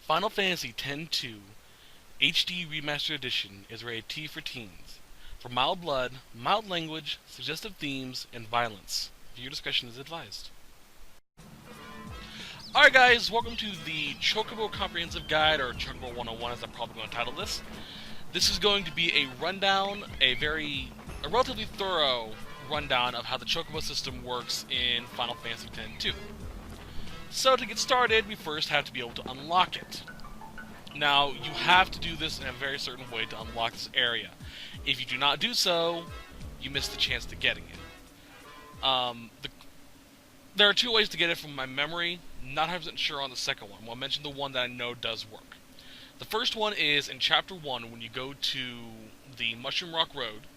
Final Fantasy X-2 HD Remastered Edition is rated T for teens, for mild blood, mild language, suggestive themes, and violence. Viewer discretion is advised. Alright guys, welcome to the Chocobo Comprehensive Guide, or Chocobo 101 as I'm probably going to title this. This is going to be a rundown, a relatively thorough rundown of how the Chocobo system works in Final Fantasy X-2. So to get started, we first have to be able to unlock it. Now, you have to do this in a very certain way to unlock this area. If you do not do so, you miss the chance to getting it. There are two ways to get it from my memory. Not 100% sure on the second one. I'll mention the one that I know does work. The first one is in Chapter 1, when you go to the Mushroom Rock Road.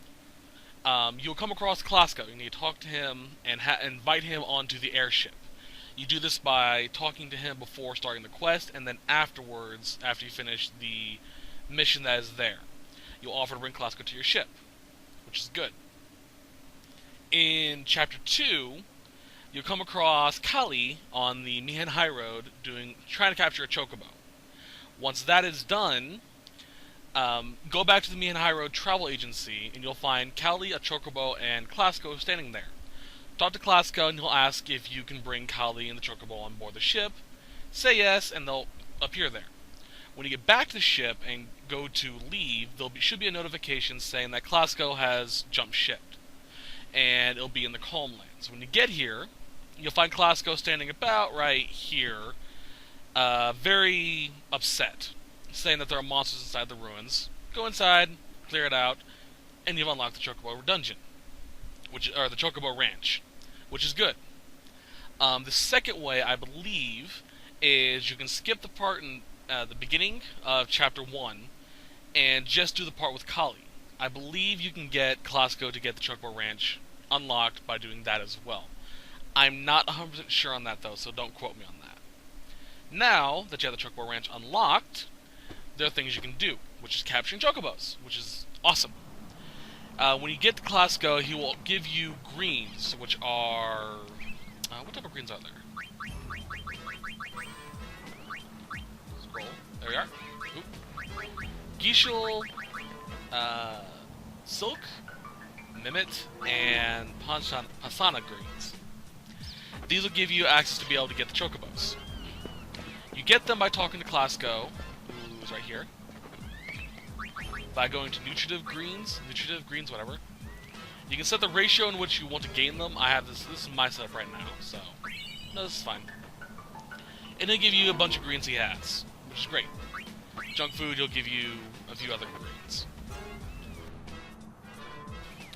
You'll come across Klasko. You need to talk to him and invite him onto the airship. You do this by talking to him before starting the quest, and then afterwards, after you finish the mission that is there. You'll offer to bring Klasko to your ship, which is good. In Chapter 2, you'll come across Kali on the Mihen High Road trying to capture a Chocobo. Once that is done, go back to the Mihen High Road Travel Agency, and you'll find Kali, a Chocobo, and Klasko standing there. Talk to Klasko, and he'll ask if you can bring Kali and the Chocobo on board the ship. Say yes, and they'll appear there. When you get back to the ship and go to leave, should be a notification saying that Klasko has jumped ship, and it'll be in the Calm Lands. When you get here, you'll find Klasko standing about right here, very upset, saying that there are monsters inside the ruins. Go inside, clear it out, and you've unlocked the Chocobo dungeon, or the Chocobo Ranch, which is good. The second way, I believe, is you can skip the part in the beginning of Chapter 1 and just do the part with Kali. I believe you can get Klasko to get the Chocobo Ranch unlocked by doing that as well. I'm not 100% sure on that though, so don't quote me on that. Now that you have the Chocobo Ranch unlocked, there are things you can do, which is capturing Chocobos, which is awesome. When you get to Klasko, he will give you greens, which are... what type of greens are there? Scroll. There we are. Oop. Geishul, Silk, Mimit, and Pasana greens. These will give you access to be able to get the Chocobos. You get them by talking to Klasko, who's right here. By going to nutritive greens, whatever. You can set the ratio in which you want to gain them. I have this is my setup right now, so no, this is fine. And he'll give you a bunch of greens he has, which is great. Junk food, he'll give you a few other greens.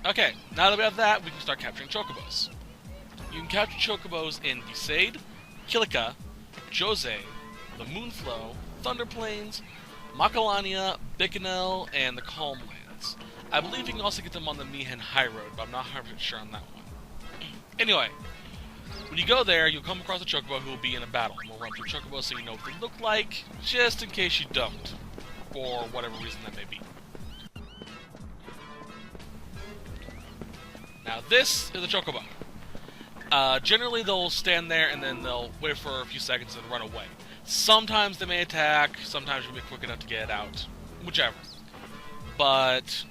Okay, now that we have that, we can start capturing Chocobos. You can capture Chocobos in Besaid, Kilika, Jose, the Moonflow, Thunder Plains, Macalania, Bikanel, and the Calm Lands. I believe you can also get them on the Mihen High Road, but I'm not 100% sure on that one. Anyway, when you go there, you'll come across a Chocobo who will be in a battle. We'll run through Chocobos so you know what they look like, just in case you don't, for whatever reason that may be. Now this is a Chocobo. Generally they'll stand there and then they'll wait for a few seconds and run away. Sometimes they may attack, sometimes you'll be quick enough to get it out. Whichever. But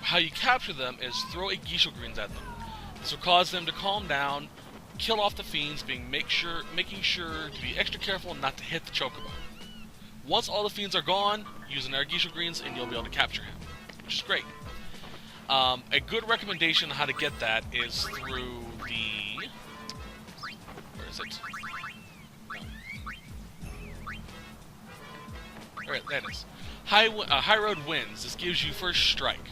how you capture them is throw a Geishul greens at them. This will cause them to calm down, kill off the fiends, making sure to be extra careful not to hit the Chocobo. Once all the fiends are gone, use another Geishul greens and you'll be able to capture him, which is great. A good recommendation on how to get that is through the... Where is it? Alright, there it is. High Road Winds. This gives you first strike.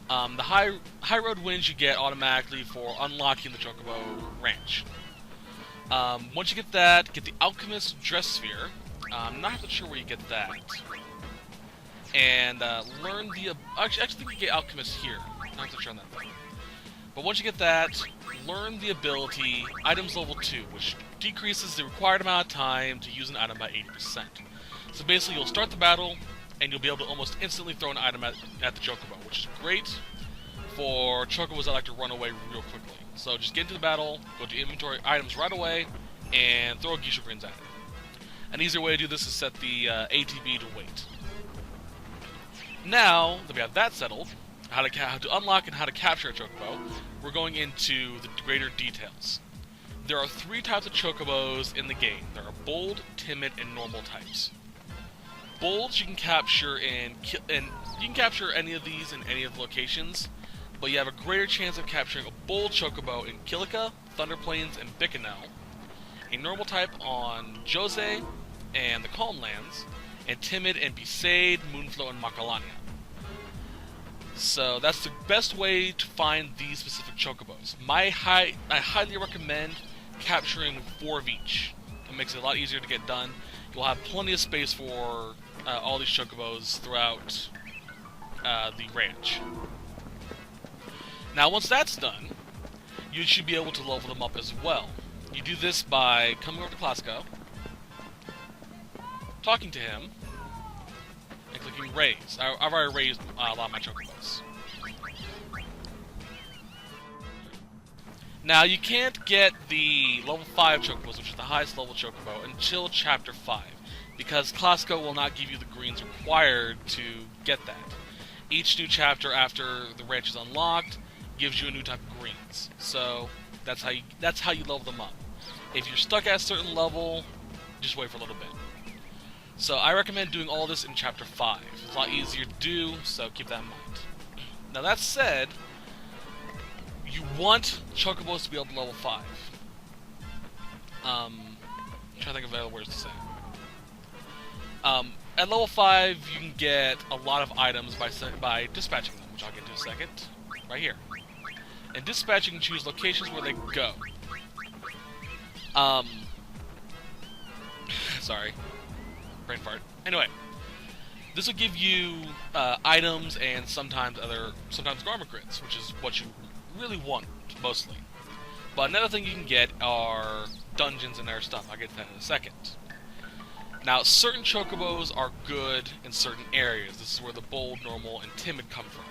The high Road Winds you get automatically for unlocking the Chocobo Ranch. Once you get that, get the Alchemist Dress Sphere. I'm not sure where you get that. And learn the... Actually, I think you get Alchemist here. I'm not sure on that thing. But once you get that, learn the ability Items Level 2, which decreases the required amount of time to use an item by 80%. So basically, you'll start the battle, and you'll be able to almost instantly throw an item at the Chocobo, which is great for Chocobos that like to run away real quickly. So just get into the battle, go to inventory items right away, and throw a Geishul greens at it. An easier way to do this is set the ATB to wait. Now that we have that settled, how to unlock and how to capture a Chocobo, we're going into the greater details. There are 3 types of Chocobos in the game. There are bold, timid, and normal types. Bolds you can capture and you can capture any of these in any of the locations, but you have a greater chance of capturing a bold Chocobo in Kilika, Thunder Plains, and Bikanel, a normal type on Jose and the Calm Lands, and timid and Besaid, Moonflow, and Macalania. So that's the best way to find these specific Chocobos. I highly recommend capturing 4 of each. It makes it a lot easier to get done. You'll have plenty of space for all these Chocobos throughout the ranch. Now once that's done, you should be able to level them up as well. You do this by coming over to Clasco, talking to him, and clicking raise. I've already raised a lot of my Chocobos. Now you can't get the level 5 Chocobos, which is the highest level Chocobo, until Chapter 5, because Clasco will not give you the greens required to get that. Each new chapter after the ranch is unlocked gives you a new type of greens. So that's how you level them up. If you're stuck at a certain level, just wait for a little bit. So I recommend doing all this in Chapter 5. It's a lot easier to do, so keep that in mind. Now that said, you want Chocobos to be able to level 5. I'm trying to think of other words to say. At level 5, you can get a lot of items by dispatching them, which I'll get to in a second. Right here. And dispatch, you can choose locations where they go. Sorry. Brain fart. Anyway, this will give you items and sometimes garment grids, which is what you really want, mostly. But another thing you can get are dungeons and their stuff. I'll get to that in a second. Now, certain Chocobos are good in certain areas. This is where the bold, normal, and timid come from.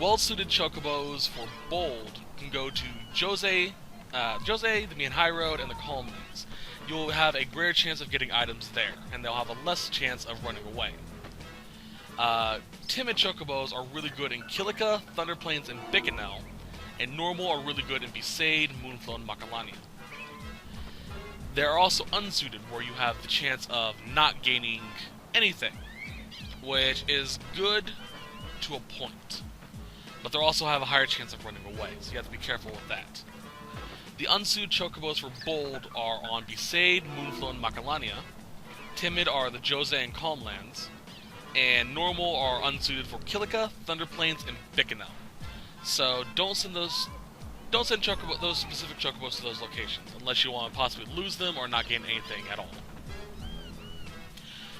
Well-suited Chocobos for bold can go to Jose, the Mian High Road, and the Calm Lands. You'll have a greater chance of getting items there, and they'll have a less chance of running away. Timid Chocobos are really good in Kilika, Thunder Plains, and Bikanel, and normal are really good in Besaid, Moonflow, and Macalania. They are also unsuited, where you have the chance of not gaining anything, which is good to a point. But they also have a higher chance of running away, so you have to be careful with that. The unsuited Chocobos for bold are on Besaid, Moonflow, and Macalania. Timid are the Jose and Calm Lands. And normal are unsuited for Kilika, Thunder Plains, and Bikanel. So don't send those specific Chocobos to those locations, unless you want to possibly lose them or not gain anything at all.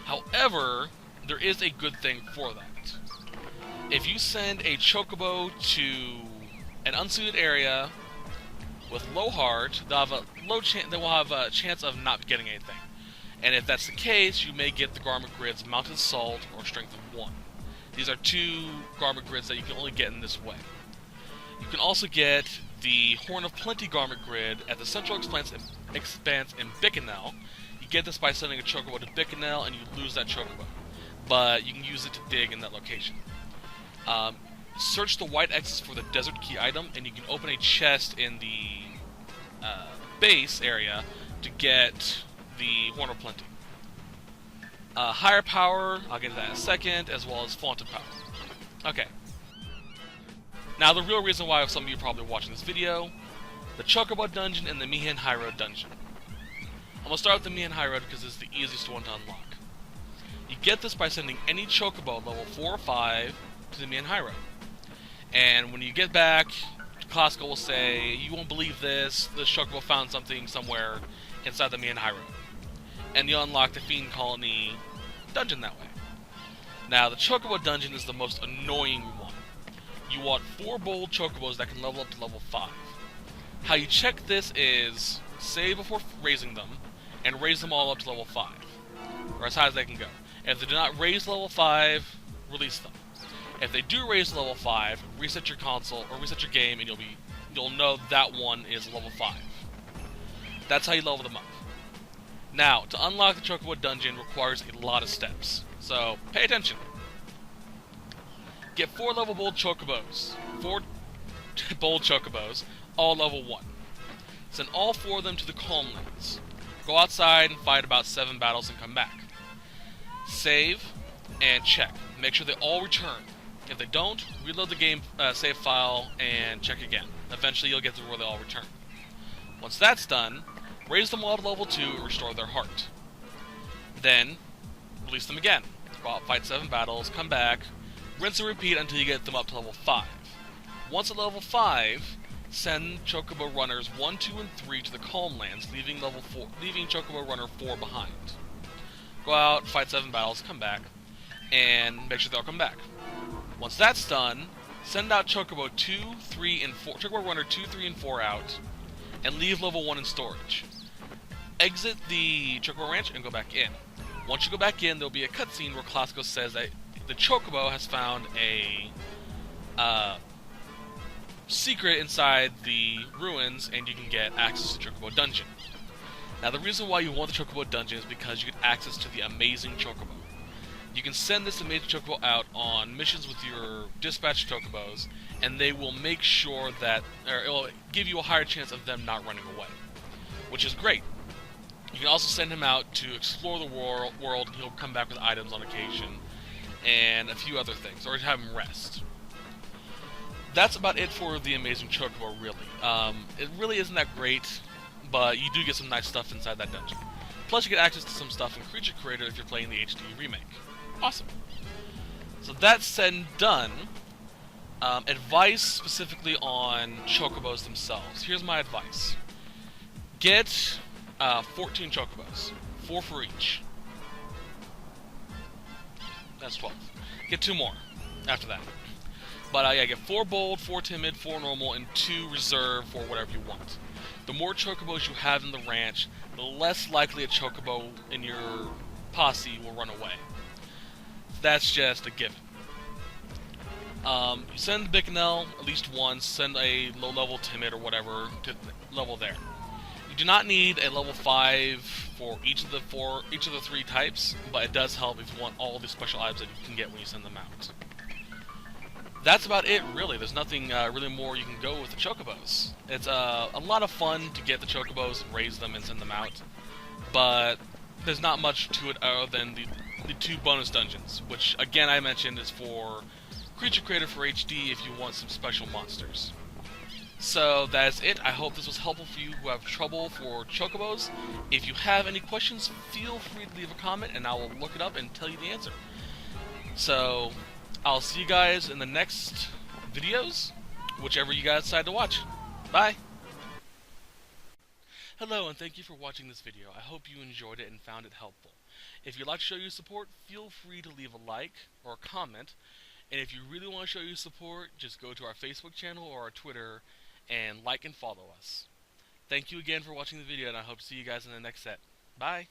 However, there is a good thing for that. If you send a Chocobo to an unsuited area with low heart, they will have a chance of not getting anything. And if that's the case, you may get the garment grids Mountain Salt or Strength of 1. These are 2 garment grids that you can only get in this way. You can also get the Horn of Plenty garment grid at the Central Expanse in Bikanel. You get this by sending a Chocobo to Bikanel, and you lose that Chocobo. But you can use it to dig in that location. Search the white X's for the Desert Key item, and you can open a chest in the base area to get the Horn of Plenty. Higher power, I'll get to that in a second, as well as Flaunted power. Okay. Now the real reason why some of you are probably watching this video, the Chocobo dungeon and the Mian High Road dungeon. I'm going to start with the Mian High Road because it's the easiest one to unlock. You get this by sending any Chocobo level 4 or 5 to the Mian High Road. And when you get back, Clasco will say, you won't believe this Chocobo found something somewhere inside the Mian High Road. And you'll unlock the Fiend Colony dungeon that way. Now, the Chocobo dungeon is the most annoying one. You want 4 bold Chocobos that can level up to level 5. How you check this is save before raising them, and raise them all up to level 5, or as high as they can go. If they do not raise level 5, release them. If they do raise level 5, reset your console, or reset your game, and you'll know that one is level 5. That's how you level them up. Now, to unlock the Chocobo dungeon requires a lot of steps, so pay attention. Get 4 level bold Chocobos. 4 bold Chocobos, all level 1. Send all 4 of them to the Calmlands. Go outside and fight about 7 battles and come back. Save and check. Make sure they all return. If they don't, reload the game save file and check again. Eventually you'll get to where they all return. Once that's done, raise them all to level 2 and restore their heart. Then, release them again. Go out, fight 7 battles, come back, rinse and repeat until you get them up to level 5. Once at level 5, send Chocobo Runners 1, 2, and 3 to the Calmlands, leaving Chocobo Runner 4 behind. Go out, fight 7 battles, come back, and make sure they all come back. Once that's done, send out Chocobo 2, 3, and 4, Chocobo Runner 2, 3, and 4 out, and leave level 1 in storage. Exit the Chocobo Ranch and go back in. Once you go back in, there'll be a cutscene where Classico says that the Chocobo has found a secret inside the ruins, and you can get access to Chocobo Dungeon. Now, the reason why you want the Chocobo Dungeon is because you get access to the amazing Chocobo. You can send this amazing Chocobo out on missions with your dispatch Chocobos, and they will make sure that, or it will give you a higher chance of them not running away, which is great. You can also send him out to explore the world, and he'll come back with items on occasion, and a few other things, or have him rest. That's about it for the amazing Chocobo, really. It really isn't that great, but you do get some nice stuff inside that dungeon. Plus, you get access to some stuff in Creature Creator if you're playing the HD remake. Awesome. So that said and done, advice specifically on Chocobos themselves. Here's my advice. Get 14 Chocobos. 4 for each. That's 12. Get 2 more after that. But yeah, get 4 bold, 4 timid, 4 normal, and 2 reserve for whatever you want. The more Chocobos you have in the ranch, the less likely a Chocobo in your posse will run away. That's just a given. You send Bicanel at least once, send a low-level timid or whatever to level there. You do not need a level 5 for each of the 3 types, but it does help if you want all the special items that you can get when you send them out. That's about it, really. There's nothing really more you can go with the Chocobos. It's a lot of fun to get the Chocobos and raise them and send them out, but there's not much to it other than the 2 bonus dungeons, which, again, I mentioned is for Creature Creator for HD if you want some special monsters. So that's it. I hope this was helpful for you who have trouble for Chocobos. If you have any questions, feel free to leave a comment and I will look it up and tell you the answer. So I'll see you guys in the next videos, whichever you guys decide to watch. Bye! Hello, and thank you for watching this video. I hope you enjoyed it and found it helpful. If you'd like to show your support, feel free to leave a like or a comment. And if you really want to show your support, just go to our Facebook channel or our Twitter and like and follow us. Thank you again for watching the video, and I hope to see you guys in the next set. Bye!